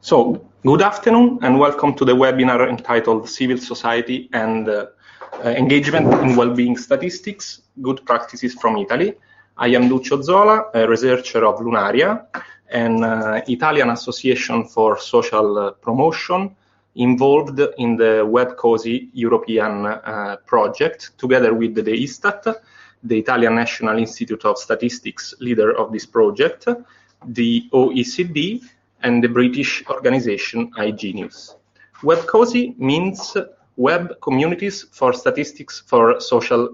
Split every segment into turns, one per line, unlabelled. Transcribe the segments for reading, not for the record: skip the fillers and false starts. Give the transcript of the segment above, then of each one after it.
So, good afternoon and welcome to the webinar entitled Civil Society and Engagement in Wellbeing Statistics, Good Practices from Italy. I am Duccio Zola, a researcher of Lunaria, an Italian association for social promotion involved in the Web-cosi European project, together with the ISTAT, the Italian National Institute of Statistics, leader of this project, the OECD, and the British organization IG News. Web-cosi means Web Communities for Statistics for Social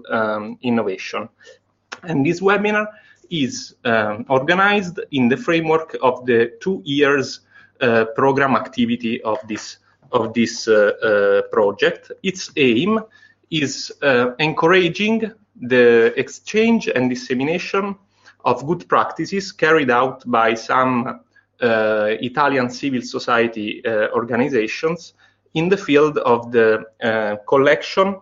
Innovation. And this webinar is organized in the framework of the 2 years program activity of this project. Its aim is encouraging the exchange and dissemination of good practices carried out by some Italian civil society organizations in the field of the collection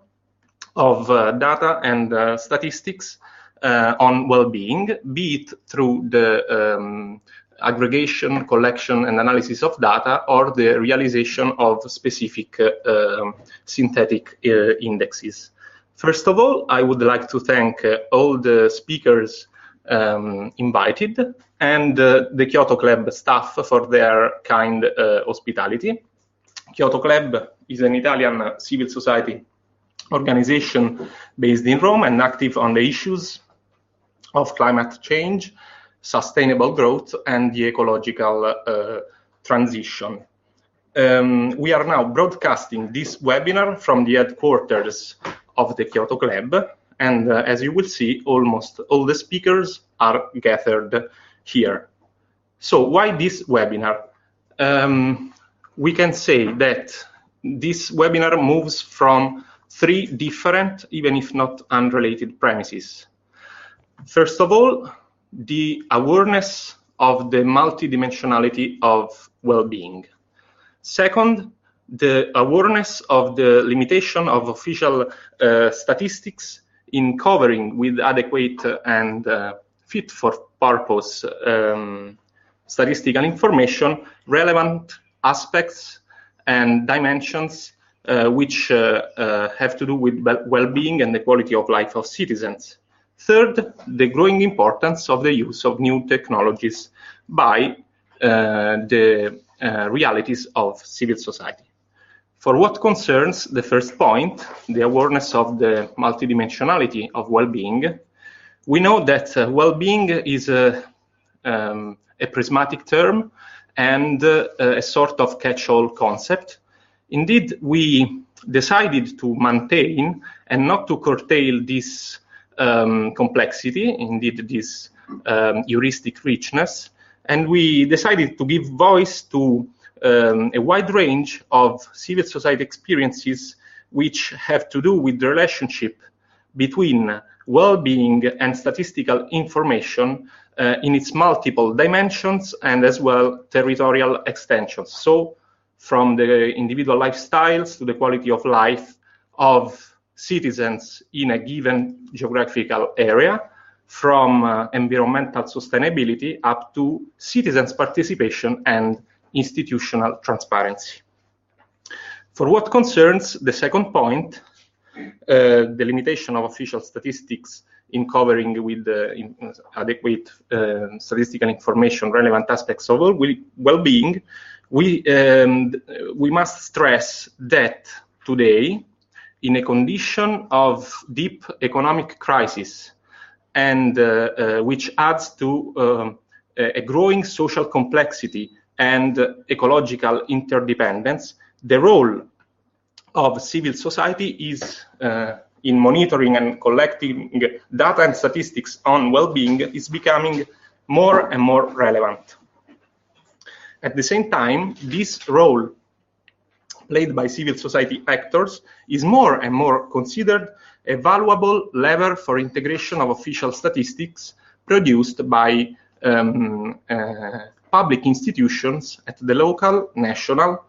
of data and statistics on well-being, be it through the aggregation, collection, and analysis of data, or the realization of specific synthetic indexes. First of all, I would like to thank all the speakers invited and the Kyoto Club staff for their kind hospitality. Kyoto Club is an Italian civil society organization based in Rome and active on the issues of climate change, sustainable growth, and the ecological transition. We are now broadcasting this webinar from the headquarters of the Kyoto Club, and as you will see, almost all the speakers are gathered here. So why this webinar? We can say that this webinar moves from 3 different, even if not unrelated, premises. First of all, the awareness of the multidimensionality of well-being. Second, the awareness of the limitation of official statistics in covering with adequate and fit for purpose statistical information relevant aspects and dimensions which have to do with well-being and the quality of life of citizens. Third, the growing importance of the use of new technologies by the realities of civil society. For what concerns the first point, the awareness of the multidimensionality of well-being, we know that well-being is a prismatic term and a sort of catch-all concept. Indeed, we decided to maintain and not to curtail this complexity, indeed this heuristic richness, and we decided to give voice to a wide range of civil society experiences which have to do with the relationship between well-being and statistical information in its multiple dimensions and as well territorial extensions. So from the individual lifestyles to the quality of life of citizens in a given geographical area, from environmental sustainability up to citizens' participation and institutional transparency. For what concerns the second point, the limitation of official statistics in covering with adequate statistical information relevant aspects of well-being, we must stress that today, in a condition of deep economic crisis and which adds to a growing social complexity and ecological interdependence, the role of civil society is in monitoring and collecting data and statistics on well-being is becoming more and more relevant. At the same time, this role played by civil society actors is more and more considered a valuable lever for integration of official statistics produced by public institutions at the local, national,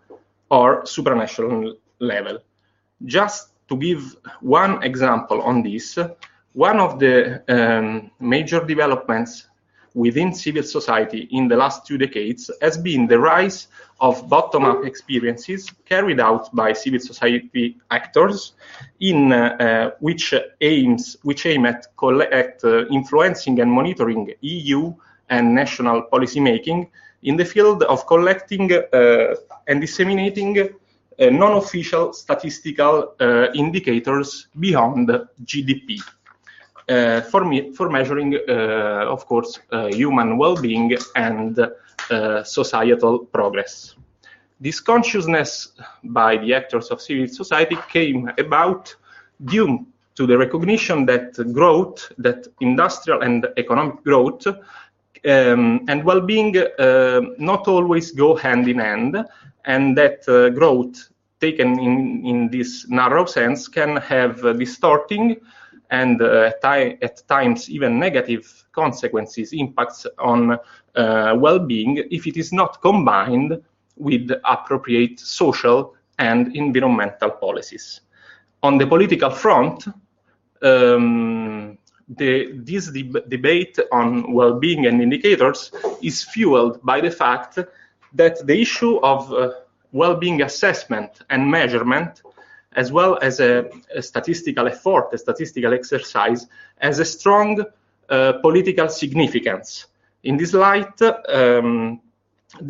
or supranational level. Just to give one example on this, one of the major developments within civil society in the last 2 decades has been the rise of bottom-up experiences carried out by civil society actors in which aim at influencing and monitoring EU and national policymaking in the field of collecting and disseminating non-official statistical indicators beyond GDP for measuring, of course, human well-being and societal progress. This consciousness by the actors of civil society came about due to the recognition that growth, that industrial and economic growth and well-being not always go hand in hand, and that growth taken in this narrow sense can have distorting and at times even negative consequences, impacts on well-being if it is not combined with appropriate social and environmental policies. On the political front, this debate on well-being and indicators is fueled by the fact that the issue of well-being assessment and measurement, as well as a statistical effort, a statistical exercise, has a strong political significance. In this light, the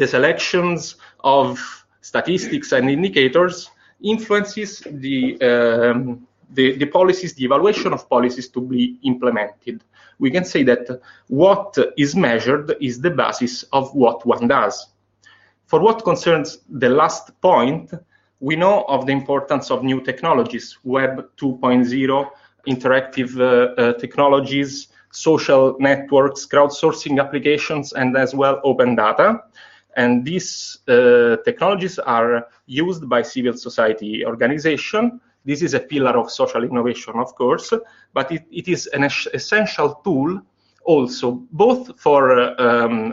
selections of statistics and indicators influences the policies, the evaluation of policies to be implemented. We can say that what is measured is the basis of what one does. For what concerns the last point, we know of the importance of new technologies, Web 2.0, interactive technologies, social networks, crowdsourcing applications, and as well open data. And these technologies are used by civil society organizations. This is a pillar of social innovation, of course, but it is an essential tool also, both for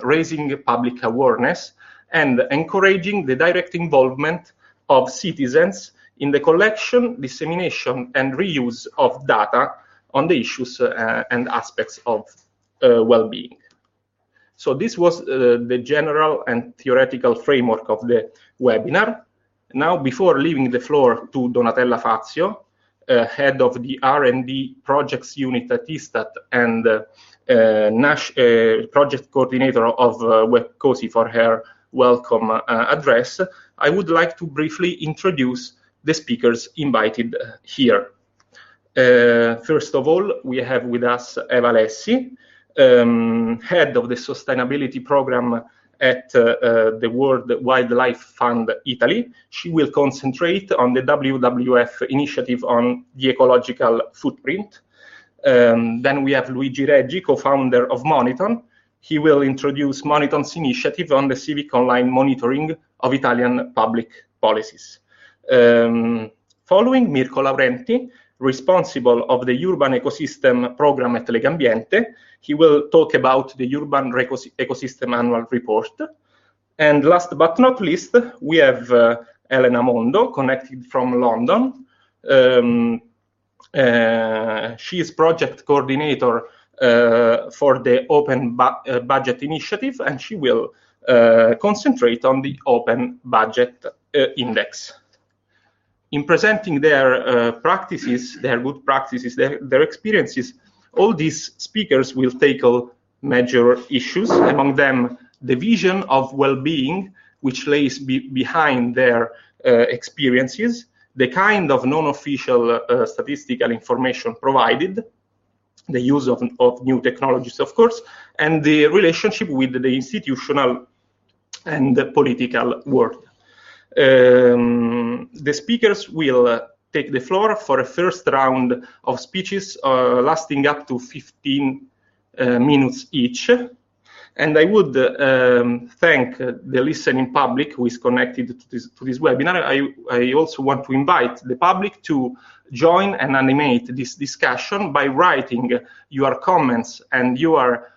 raising public awareness and encouraging the direct involvement of citizens in the collection, dissemination, and reuse of data on the issues and aspects of well-being. So this was the general and theoretical framework of the webinar. Now, before leaving the floor to Donatella Fazio, head of the R&D projects unit at ISTAT and project coordinator of Web-cosi, for her welcome address, I would like to briefly introduce the speakers invited here. First of all, we have with us Eva Lessi, head of the sustainability program at the World Wildlife Fund Italy. She will concentrate on the WWF initiative on the ecological footprint. Then we have Luigi Reggi, co-founder of Moniton. He will introduce Moniton's initiative on the civic online monitoring of Italian public policies. Following, Mirko Laurenti, responsible of the Urban Ecosystem Program at Legambiente. He will talk about the Urban Ecosystem Annual Report. And last but not least, we have Elena Mondo, connected from London. She is project coordinator for the Open Budget Initiative, and she will concentrate on the Open Budget Index. In presenting their practices, their good practices, their experiences, all these speakers will tackle major issues, among them the vision of well-being, which lays behind their experiences, the kind of non-official statistical information provided, the use of new technologies, of course, and the relationship with the institutional and the political world. The speakers will take the floor for a first round of speeches lasting up to 15 minutes each. And I would thank the listening public who is connected to this webinar. I also want to invite the public to join and animate this discussion by writing your comments and your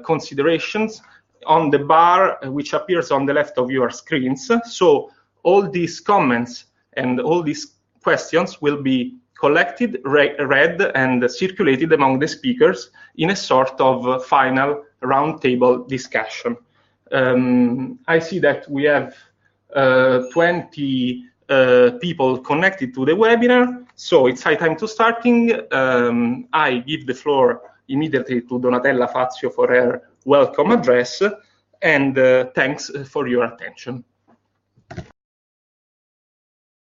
considerations on the bar which appears on the left of your screens. So all these comments and all these questions will be collected, read, and circulated among the speakers in a sort of final roundtable discussion. I see that we have 20 people connected to the webinar, so it's high time to starting. I give the floor immediately to Donatella Fazio for her welcome address, and thanks for your attention.